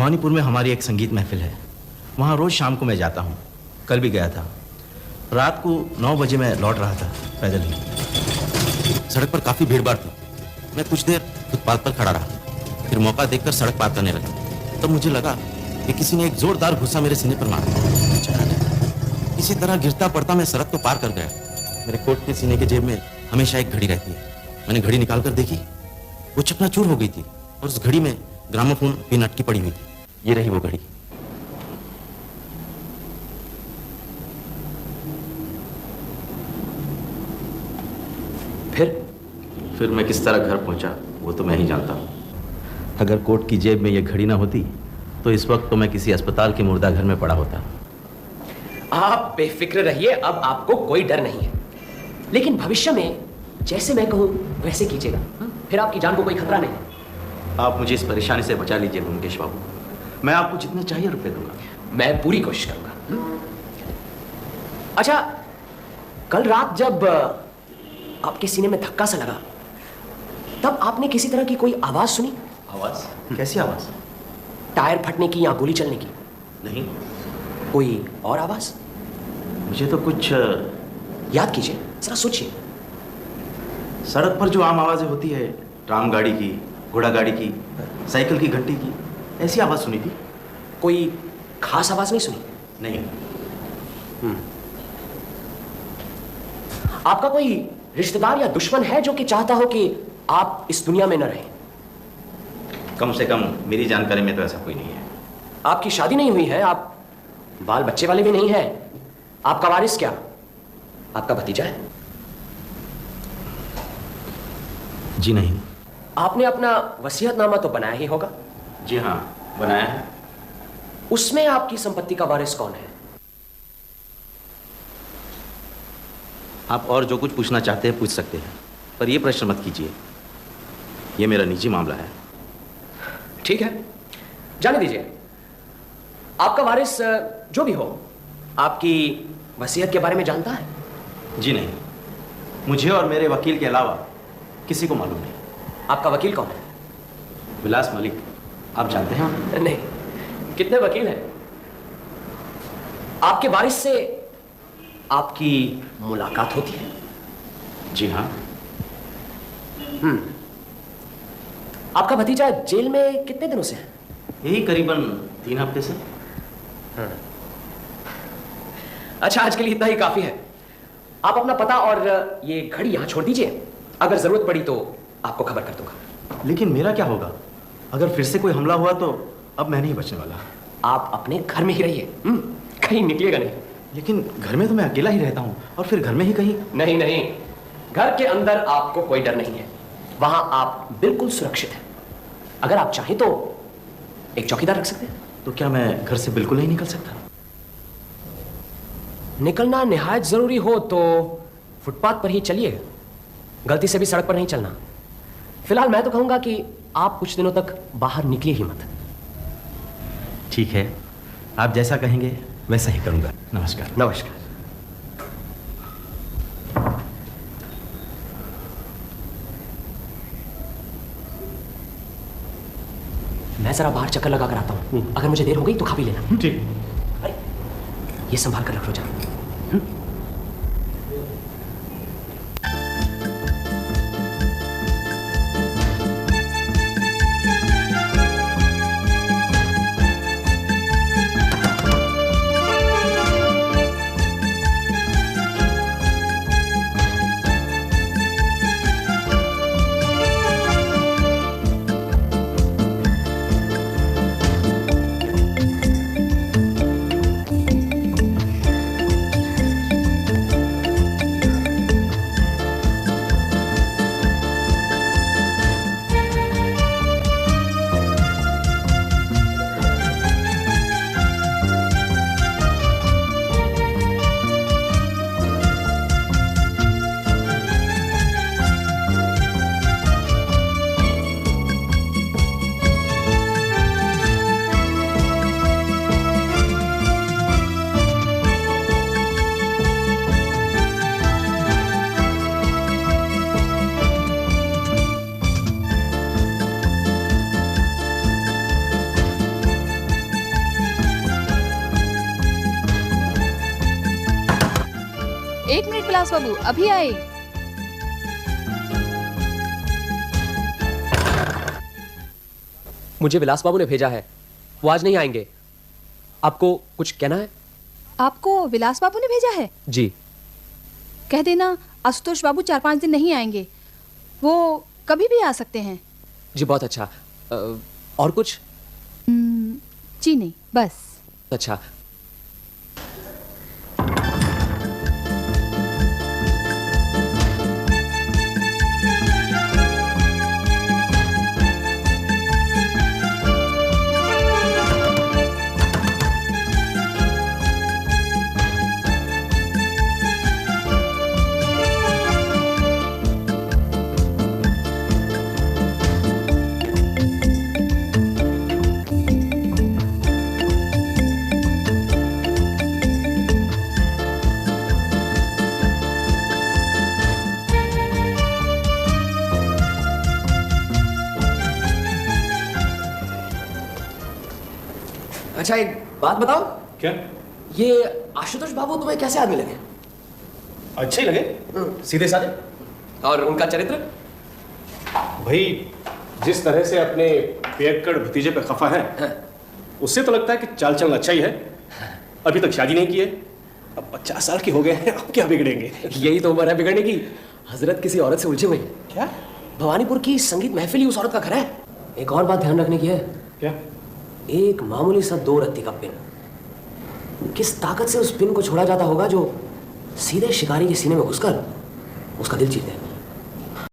भवानीपुर में हमारी एक संगीत महफिल है, वहाँ रोज शाम को मैं जाता हूँ। कल भी गया था। रात को 9 बजे मैं लौट रहा था पैदल ही। सड़क पर काफी भीड़ भाड़ थी। मैं कुछ देर फुटपाथ पर खड़ा रहा, फिर मौका देखकर सड़क पार करने लगा। तब मुझे लगा कि किसी ने एक जोरदार घुसा मेरे सीने पर मारा। इसी तरह गिरता पड़ता मैं सड़क तो पार कर गया। मेरे कोट के सीने के जेब में हमेशा एक घड़ी रहती है। मैंने घड़ी निकाल कर देखी, वो चकनाचूर हो गई थी और उस घड़ी में ग्रामोफोन पिन अटकी पड़ी हुई थी। ये रही वो घड़ी। फिर मैं किस तरह घर पहुंचा वो तो मैं ही जानता हूं। अगर कोट की जेब में ये घड़ी ना होती तो इस वक्त तो मैं किसी अस्पताल के मुर्दा घर में पड़ा होता। आप बेफिक्र रहिए, अब आपको कोई डर नहीं है। लेकिन भविष्य में जैसे मैं कहूं वैसे कीजिएगा, फिर आपकी जान को कोई खतरा नहीं। आप मुझे इस परेशानी से बचा लीजिए मुकेश बाबू। मैं आपको जितने चाहिए रुपए दूंगा। मैं पूरी कोशिश करूंगा। अच्छा, कल रात जब आपके सीने में धक्का सा लगा, तब आपने किसी तरह की कोई आवाज सुनी? आवाज? कैसी आवाज? टायर फटने की या गोली चलने की? नहीं। कोई और आवाज? मुझे तो कुछ याद कीजिए, जरा सोचिए। सड़क पर जो आम आवाजें होती है, ट्राम गाड़ी की, घोड़ा गाड़ी की, साइकिल की घंटी की, ऐसी आवाज सुनी थी। कोई खास आवाज नहीं सुनी? नहीं। आपका कोई रिश्तेदार या दुश्मन है जो कि चाहता हो कि आप इस दुनिया में न रहें? कम से कम मेरी जानकारी में तो ऐसा कोई नहीं है। आपकी शादी नहीं हुई है, आप बाल बच्चे वाले भी नहीं हैं। आपका वारिस क्या आपका भतीजा है? जी नहीं। आपने अपना वसीयतनामा तो बनाया ही होगा? जी हाँ, बनाया है। उसमें आपकी संपत्ति का वारिस कौन है? आप और जो कुछ पूछना चाहते हैं पूछ सकते हैं, पर यह प्रश्न मत कीजिए। यह मेरा निजी मामला है। ठीक है, जाने दीजिए। आपका वारिस जो भी हो, आपकी वसीयत के बारे में जानता है? जी नहीं, मुझे और मेरे वकील के अलावा किसी को मालूम नहीं। आपका वकील कौन है? विलास मलिक, आप जानते हैं? नहीं। कितने वकील हैं? आपके वारिस से आपकी मुलाकात होती है? जी हाँ। आपका भतीजा जेल में कितने दिनों से है? यही करीबन 3 हफ्ते से। अच्छा, आज के लिए इतना ही काफी है। आप अपना पता और ये घड़ी यहां छोड़ दीजिए। अगर जरूरत पड़ी तो आपको खबर कर दूंगा। लेकिन मेरा क्या होगा? अगर फिर से कोई हमला हुआ तो अब मैं नहीं बचने वाला। आप अपने घर में ही रहिए, कहीं निकलिएगा नहीं। लेकिन घर में तो मैं अकेला ही रहता हूँ, और फिर घर में ही कहीं? नहीं नहीं, घर के अंदर आपको कोई डर नहीं है। वहां आप बिल्कुल सुरक्षित हैं। अगर आप चाहें तो एक चौकीदार रख सकते हैं। तो क्या मैं घर से बिल्कुल नहीं निकल सकता? निकलना निहायत जरूरी हो तो फुटपाथ पर ही चलिए, गलती से भी सड़क पर नहीं चलना। फिलहाल मैं तो कहूंगा कि आप कुछ दिनों तक बाहर निकलिए ही मत। ठीक है, आप जैसा कहेंगे वैसा ही करूंगा। नमस्कार। नमस्कार। मैं जरा बाहर चक्कर लगा कर आता हूं। अगर मुझे देर हो गई तो खा भी लेना। ठीक। अरे, ये संभाल कर रख लो जरा। विलास बाबू, अभी आए। मुझे विलास बाबू ने भेजा है, वो आज नहीं आएंगे। आपको कुछ कहना है? आपको विलास बाबू ने भेजा है? जी। कह देना आशुतोष बाबू 4-5 दिन नहीं आएंगे, वो कभी भी आ सकते हैं। जी बहुत अच्छा। और कुछ? जी नहीं, बस। अच्छा। अच्छा एक बात बताओ, क्या? ये आशुतोष बाबू तुम्हें कैसे आदमी लगे? अच्छे ही लगे, सीधे साधे। और उनका चरित्र? भाई जिस तरह से अपने पियक्कड़ भतीजे पे खफा है, उससे तो लगता है कि चाल चलन अच्छा ही है। अभी तक शादी नहीं की है, अब 50 साल के हो गए हैं, अब क्या बिगड़ेंगे? यही तो उम्र है बिगड़ने की। हजरत किसी औरत से उलझे हुए हैं। क्या? भवानीपुर की संगीत महफिल ही उस औरत का घर है। एक और बात ध्यान रखने की है। क्या? एक मामूली सा 2 रत्ती का पिन, किस ताकत से उस पिन को छोड़ा जाता होगा जो सीधे शिकारी के सीने में घुसकर उसका दिल जीत ले।